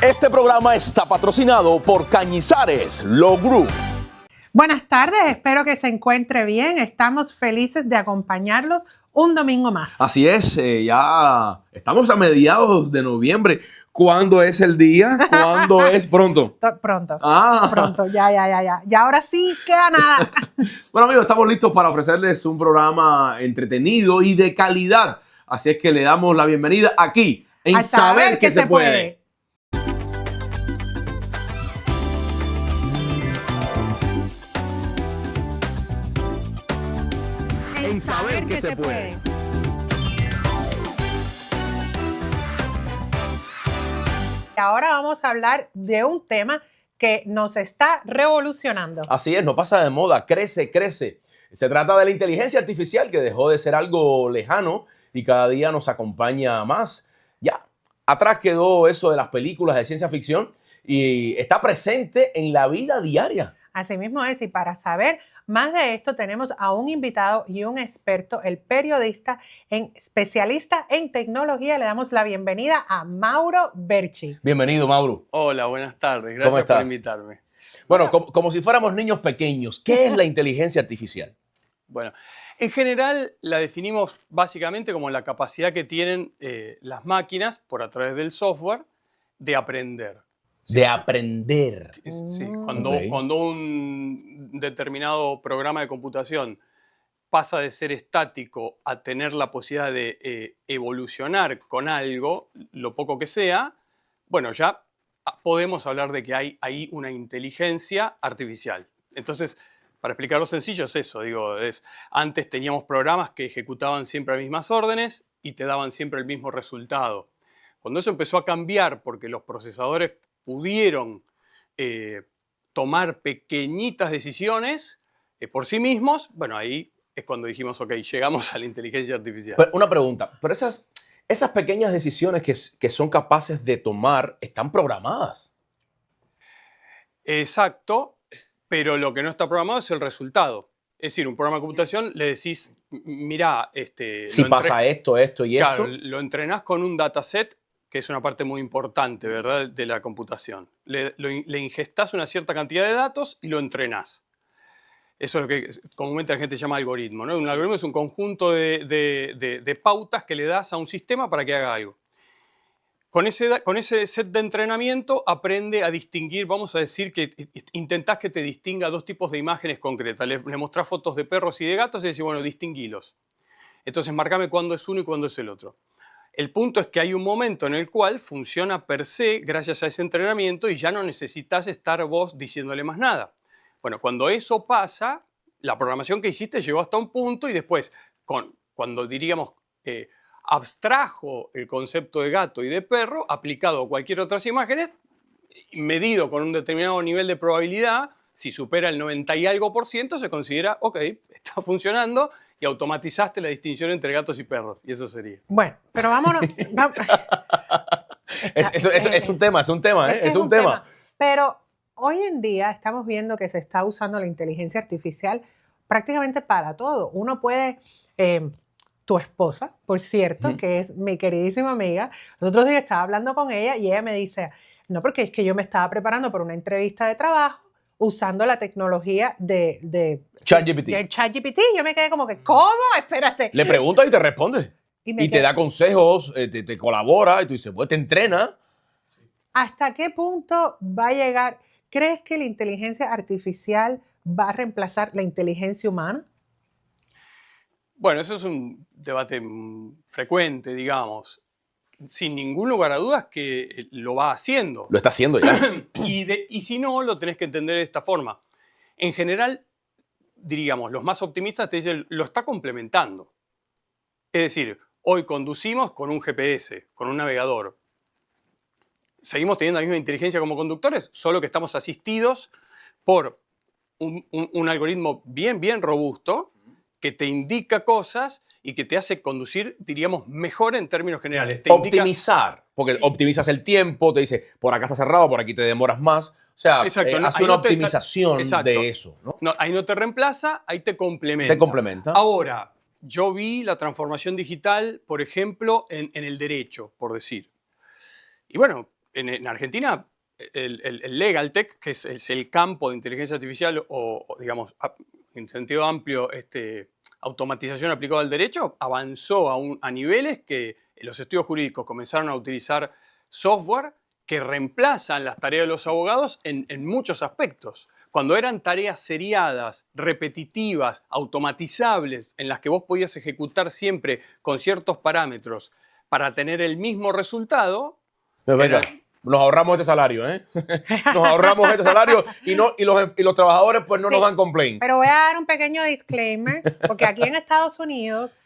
Este programa está patrocinado por Cañizares Law Group. Buenas tardes, espero que se encuentre bien. Estamos felices de acompañarlos un domingo más. Así es, ya estamos a mediados de noviembre. ¿Cuándo es el día? ¿Cuándo es? Pronto. Pronto. Ah. Pronto, ya. Ya ahora sí queda nada. Bueno, amigos, estamos listos para ofrecerles un programa entretenido y de calidad. Así es que le damos la bienvenida aquí en Saber que se puede. En Saber que se puede. Ahora vamos a hablar de un tema que nos está revolucionando. Así es, no pasa de moda, crece. Se trata de la inteligencia artificial que dejó de ser algo lejano y cada día nos acompaña más. Ya atrás quedó eso de las películas de ciencia ficción y está presente en la vida diaria. Así mismo es, y para saber más de esto tenemos a un invitado y un experto, el periodista especialista en tecnología. Le damos la bienvenida a Mauro Berchi. Bienvenido, Mauro. Hola, buenas tardes. ¿Cómo Gracias estás? por invitarme. Bueno, como si fuéramos niños pequeños, ¿qué es la inteligencia artificial? Bueno, en general la definimos básicamente como la capacidad que tienen las máquinas, por a través del software, de aprender. De aprender. Sí, Ok. cuando un determinado programa de computación pasa de ser estático a tener la posibilidad de evolucionar con algo, lo poco que sea, bueno, ya podemos hablar de que hay ahí una inteligencia artificial. Entonces, para explicarlo sencillo es eso, antes teníamos programas que ejecutaban siempre las mismas órdenes y te daban siempre el mismo resultado. Cuando eso empezó a cambiar porque los procesadores pudieron tomar pequeñitas decisiones por sí mismos, bueno, ahí es cuando dijimos, ok, llegamos a la inteligencia artificial. Pero una pregunta, pero esas pequeñas decisiones que son capaces de tomar están programadas. Exacto, pero lo que no está programado es el resultado. Es decir, un programa de computación le decís, mira, Si pasa esto y claro, esto. lo entrenás con un dataset, que es una parte muy importante, ¿verdad?, de la computación. Le ingestás una cierta cantidad de datos y lo entrenás. Eso es lo que comúnmente la gente llama algoritmo, ¿no? Un algoritmo es un conjunto de pautas que le das a un sistema para que haga algo. Con ese set de entrenamiento aprende a distinguir, vamos a decir que intentás que te distinga dos tipos de imágenes concretas. Le mostrás fotos de perros y de gatos y decís, bueno, distinguilos. Entonces marcame cuándo es uno y cuándo es el otro. El punto es que hay un momento en el cual funciona per se gracias a ese entrenamiento y ya no necesitas estar vos diciéndole más nada. Bueno, cuando eso pasa, la programación que hiciste llegó hasta un punto y después, cuando diríamos abstrajo el concepto de gato y de perro, aplicado a cualquier otras imágenes, medido con un determinado nivel de probabilidad, si supera el 90 y algo %, se considera, ok, está funcionando y automatizaste la distinción entre gatos y perros. Y eso sería. Bueno, pero vámonos. Es un tema, ¿eh? Es un tema. Pero hoy en día estamos viendo que se está usando la inteligencia artificial prácticamente para todo. Uno puede, tu esposa, por cierto, que es mi queridísima amiga, los otros días estaba hablando con ella y ella me dice, no, porque es que yo me estaba preparando para una entrevista de trabajo usando la tecnología de ChatGPT. ChatGPT. Yo me quedé como que, ¿cómo? Espérate. Le preguntas y te responde. Y te da consejos, te colabora y tú dices, pues te entrena. ¿Hasta qué punto va a llegar? ¿Crees que la inteligencia artificial va a reemplazar la inteligencia humana? Bueno, eso es un debate frecuente, digamos. Sin ningún lugar a dudas que lo va haciendo. Lo está haciendo ya. Y si no, lo tenés que entender de esta forma. En general, diríamos, los más optimistas te dicen, lo está complementando. Es decir, hoy conducimos con un GPS, con un navegador. Seguimos teniendo la misma inteligencia como conductores, solo que estamos asistidos por un algoritmo bien robusto que te indica cosas y que te hace conducir, diríamos, mejor en términos generales. Te Optimizar, porque optimizas el tiempo, te dice, por acá está cerrado, por aquí te demoras más. O sea, hace una optimización de eso, ¿no? No, ahí no te reemplaza, ahí te complementa. Te complementa. Ahora, yo vi la transformación digital, por ejemplo, en el derecho, por decir. Y bueno, en Argentina, el Legal Tech, que es el campo de inteligencia artificial o, digamos, en sentido amplio, automatización aplicada al derecho, avanzó a niveles que los estudios jurídicos comenzaron a utilizar software que reemplazan las tareas de los abogados en muchos aspectos. Cuando eran tareas seriadas, repetitivas, automatizables, en las que vos podías ejecutar siempre con ciertos parámetros para tener el mismo resultado. Venga, nos ahorramos este salario, ¿eh? Nos ahorramos este salario y los trabajadores pues no nos dan complaint. Pero voy a dar un pequeño disclaimer, porque aquí en Estados Unidos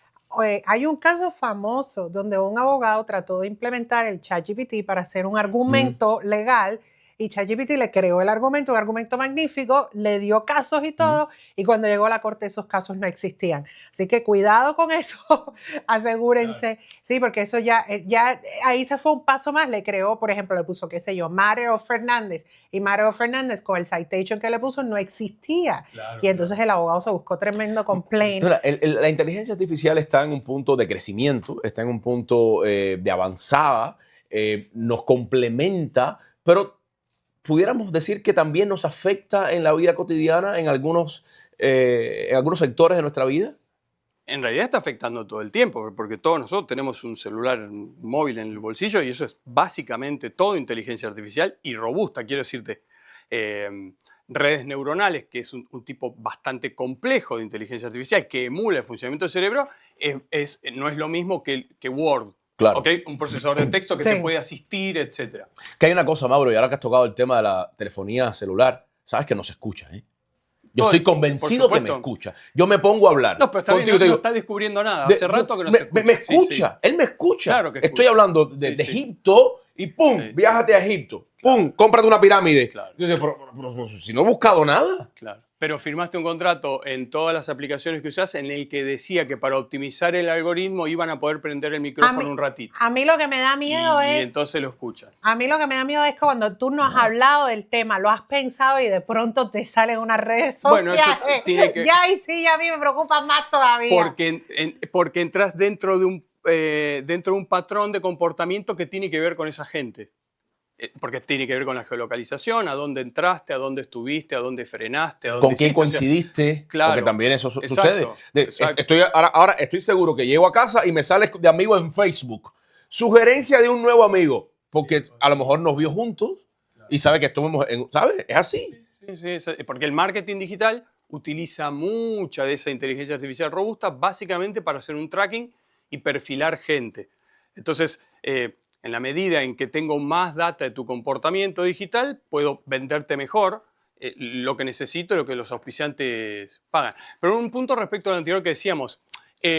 hay un caso famoso donde un abogado trató de implementar el ChatGPT para hacer un argumento legal y ChatGPT le creó el argumento, un argumento magnífico, le dio casos y todo, y cuando llegó a la corte esos casos no existían. Así que cuidado con eso, asegúrense. Claro. Sí, porque eso ya ahí se fue un paso más, le creó, por ejemplo, le puso, qué sé yo, Matter of Fernández, y Matter of Fernández con el citation que le puso no existía. Claro, y entonces el abogado se buscó tremendo complaint. La inteligencia artificial está en un punto de crecimiento, está en un punto de avanzada, nos complementa, pero pudiéramos decir que también nos afecta en la vida cotidiana en algunos sectores de nuestra vida. En realidad está afectando todo el tiempo, porque todos nosotros tenemos un celular móvil en el bolsillo y eso es básicamente todo inteligencia artificial y robusta, quiero decirte. Redes neuronales, que es un tipo bastante complejo de inteligencia artificial, que emula el funcionamiento del cerebro, no es lo mismo que Word. Claro. ¿Okay? Un procesador de texto que te puede asistir, etc. Que hay una cosa, Mauro, y ahora que has tocado el tema de la telefonía celular, sabes que no se escucha, ¿eh? Yo estoy convencido que me escucha. Yo me pongo a hablar. No, pero está contigo, bien, no está descubriendo nada. Hace rato que no se escucha. Me escucha, sí. Él me escucha. Claro que escucha. Estoy hablando de Egipto y ¡pum! Sí. Viájate a Egipto. Claro. ¡Pum! Cómprate una pirámide. Claro. Yo digo, pero si no he buscado nada. Claro. Pero firmaste un contrato en todas las aplicaciones que usás en el que decía que para optimizar el algoritmo iban a poder prender el micrófono un ratito. A mí lo que me da miedo es... Y entonces lo escuchan. A mí lo que me da miedo es que cuando tú no has hablado del tema, lo has pensado y de pronto te salen unas redes sociales. Bueno, eso tiene que... Ya, y sí, a mí me preocupa más todavía. Porque entras dentro de un patrón de comportamiento que tiene que ver con esa gente. Porque tiene que ver con la geolocalización, a dónde entraste, a dónde estuviste, a dónde frenaste, a dónde con quién coincidiste, claro, porque también eso exacto, sucede. Ahora estoy seguro que llego a casa y me sale de amigo en Facebook. Sugerencia de un nuevo amigo, porque a lo mejor nos vio juntos y sabe que estuvimos ¿sabes? Es así. Sí, porque el marketing digital utiliza mucha de esa inteligencia artificial robusta básicamente para hacer un tracking y perfilar gente. Entonces, en la medida en que tengo más data de tu comportamiento digital, puedo venderte mejor lo que necesito, lo que los auspiciantes pagan. Pero un punto respecto al anterior que decíamos,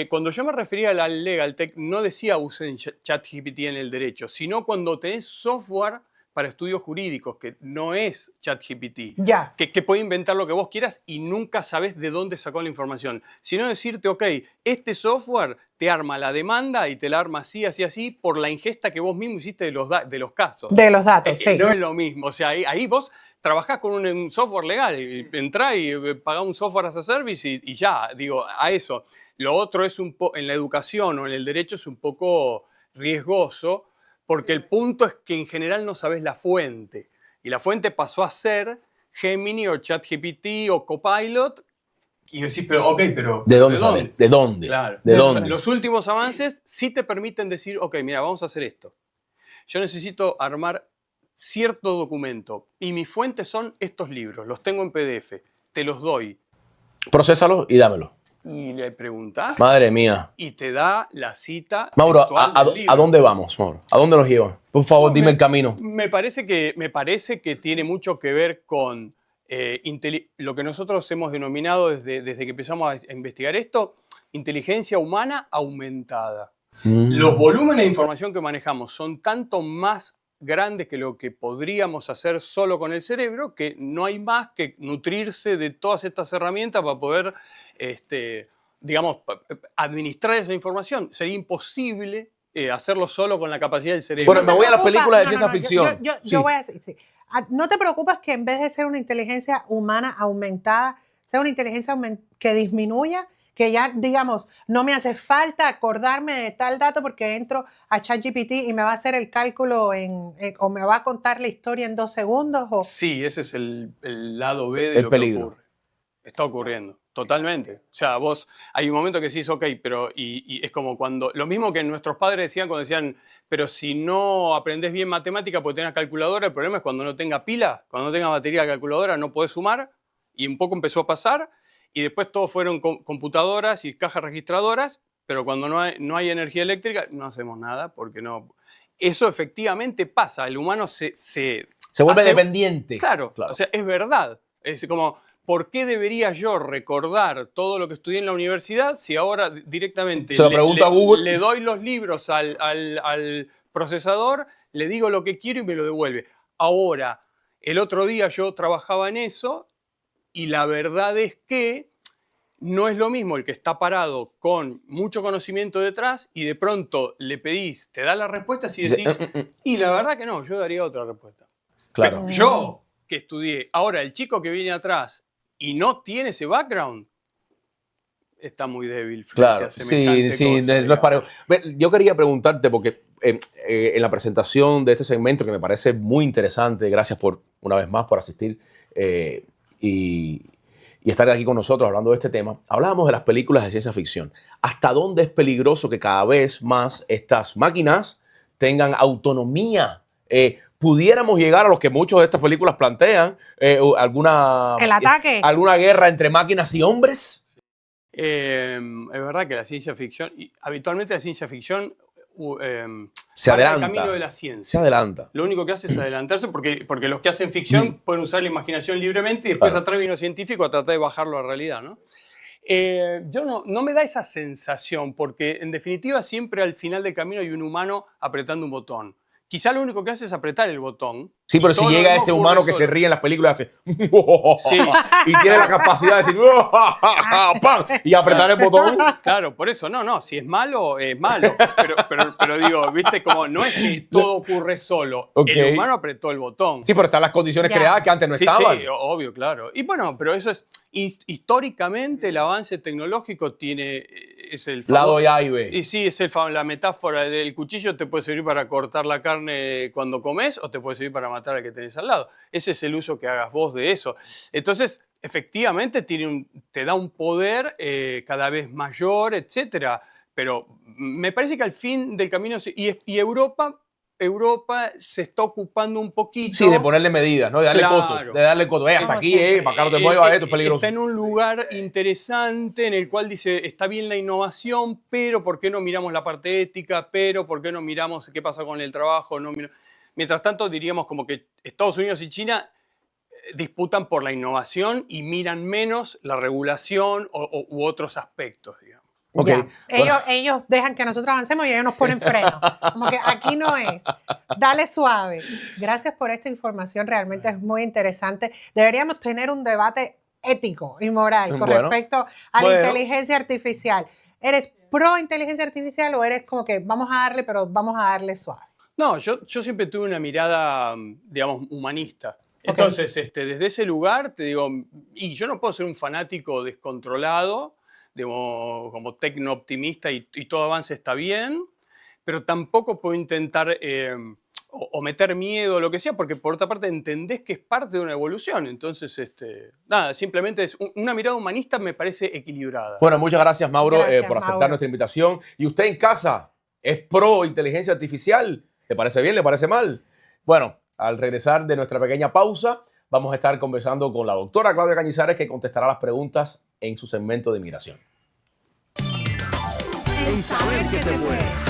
cuando yo me refería al Legal Tech, no decía usen ChatGPT en el derecho, sino cuando tenés software para estudios jurídicos, que no es ChatGPT, que puede inventar lo que vos quieras y nunca sabés de dónde sacó la información, sino decirte, ok, este software te arma la demanda y te la arma así, así, así, por la ingesta que vos mismo hiciste de los casos. De los datos, sí. No es lo mismo, o sea, ahí vos trabajás con un software legal, y entrás y pagás un software as a service y ya, digo, a eso. Lo otro es en la educación o en el derecho es un poco riesgoso, porque el punto es que en general no sabes la fuente. Y la fuente pasó a ser Gemini o ChatGPT o Copilot. Y decís, pero ¿de dónde sabes? ¿De dónde? Claro. ¿De dónde? Los últimos avances sí te permiten decir, ok, mira, vamos a hacer esto. Yo necesito armar cierto documento y mis fuentes son estos libros. Los tengo en PDF. Te los doy. Procésalo y dámelo. Y le preguntás. Madre mía. Y te da la cita. Mauro, ¿a dónde vamos, Mauro? ¿A dónde nos lleva? Por favor, dime el camino. Me parece que tiene mucho que ver con lo que nosotros hemos denominado desde que empezamos a investigar esto, inteligencia humana aumentada. Los volúmenes de información que manejamos son tanto más grandes que lo que podríamos hacer solo con el cerebro, que no hay más que nutrirse de todas estas herramientas para poder, digamos, administrar esa información. Sería imposible hacerlo solo con la capacidad del cerebro. Bueno, me voy a las películas de ciencia ficción. Yo voy a decir, sí. No te preocupes que en vez de ser una inteligencia humana aumentada, sea una inteligencia que disminuya, que ya, digamos, no me hace falta acordarme de tal dato porque entro a ChatGPT y me va a hacer el cálculo o me va a contar la historia en 2 segundos? Sí, ese es el lado B de El lo peligro. que ocurre. Está ocurriendo, totalmente. O sea, vos, hay un momento que decís, ok, pero y es como cuando, lo mismo que nuestros padres decían cuando decían, pero si no aprendés bien matemática porque tenés calculadora, el problema es cuando no tenga pila, cuando no tenga batería de calculadora no podés sumar, y un poco empezó a pasar, y después todos fueron computadoras y cajas registradoras, pero cuando no hay energía eléctrica no hacemos nada porque no... Eso efectivamente pasa, el humano se vuelve hace... dependiente. Claro, o sea, es verdad. Es como, ¿por qué debería yo recordar todo lo que estudié en la universidad si ahora directamente Se lo pregunto a Google. le doy los libros al procesador, le digo lo que quiero y me lo devuelve? Ahora, el otro día yo trabajaba en eso y la verdad es que no es lo mismo el que está parado con mucho conocimiento detrás y de pronto le pedís, te da las respuestas y decís, y la verdad que no, yo daría otra respuesta. Claro. Pero yo que estudié, ahora el chico que viene atrás y no tiene ese background, está muy débil frente Claro, a semejante sí, cosa, no es parejo. Yo quería preguntarte, porque en la presentación de este segmento, que me parece muy interesante, gracias por, una vez más, por asistir y estar aquí con nosotros hablando de este tema, hablábamos de las películas de ciencia ficción. ¿Hasta dónde es peligroso que cada vez más estas máquinas tengan autonomía? Pudiéramos llegar a lo que muchas de estas películas plantean, El ataque. alguna guerra entre máquinas y hombres. Es verdad que la ciencia ficción, y habitualmente la ciencia ficción se marca adelanta. el camino de la ciencia. Se adelanta. Lo único que hace es adelantarse porque los que hacen ficción pueden usar la imaginación libremente y después Claro. atrae vino científico a tratar de bajarlo a la realidad, ¿no? Yo no me da esa sensación porque en definitiva siempre al final del camino hay un humano apretando un botón. Quizá lo único que hace es apretar el botón. Sí, pero si todo lo llega demás ese ocurre humano que solo. se ríe en las películas y hace Sí. y tiene la capacidad de decir ¡pam! Y apretar el botón. Claro, por eso, no, si es malo, es malo. Pero digo, viste, como no es que todo ocurre solo. Ok. El humano apretó el botón. Sí, pero están las condiciones Ya. creadas que antes no Sí, estaban. sí, obvio, claro. Y bueno, pero eso es, históricamente el avance tecnológico es el Lado famoso- A y B. Y sí, es la metáfora del cuchillo te puede servir para cortar la carne cuando comes o te puede servir para matar al que tenés al lado. Ese es el uso que hagas vos de eso. Entonces, efectivamente, te da un poder cada vez mayor, etcétera. Pero me parece que al fin del camino, y Europa se está ocupando un poquito. Sí, de ponerle medidas, ¿no? De darle Claro. coto. De darle coto. Hasta aquí, para acá no te muevas, esto es peligroso. Está en un lugar interesante en el cual dice, está bien la innovación, pero ¿por qué no miramos la parte ética? Pero ¿por qué no miramos qué pasa con el trabajo? Mientras tanto, diríamos como que Estados Unidos y China disputan por la innovación y miran menos la regulación u otros aspectos, digamos. Ok. Ya. Bueno. Ellos dejan que nosotros avancemos y ellos nos ponen freno. Como que aquí no es. Dale suave. Gracias por esta información, realmente es muy interesante. Deberíamos tener un debate ético y moral con Bueno. respecto a Bueno. la inteligencia artificial. ¿Eres pro inteligencia artificial o eres como que vamos a darle, pero vamos a darle suave? No, yo siempre tuve una mirada, digamos, humanista. Entonces, desde ese lugar te digo, y yo no puedo ser un fanático descontrolado, digamos, como tecno-optimista y todo avance está bien, pero tampoco puedo intentar o meter miedo o lo que sea, porque por otra parte entendés que es parte de una evolución. Entonces, nada, simplemente es una mirada humanista me parece equilibrada. Bueno, muchas gracias, Mauro, Gracias, por aceptar Mauro. nuestra invitación. ¿Y usted en casa es pro inteligencia artificial? ¿Le parece bien? ¿Le parece mal? Bueno, al regresar de nuestra pequeña pausa, vamos a estar conversando con la doctora Claudia Cañizares, que contestará las preguntas en su segmento de inmigración. En Saber que se puede.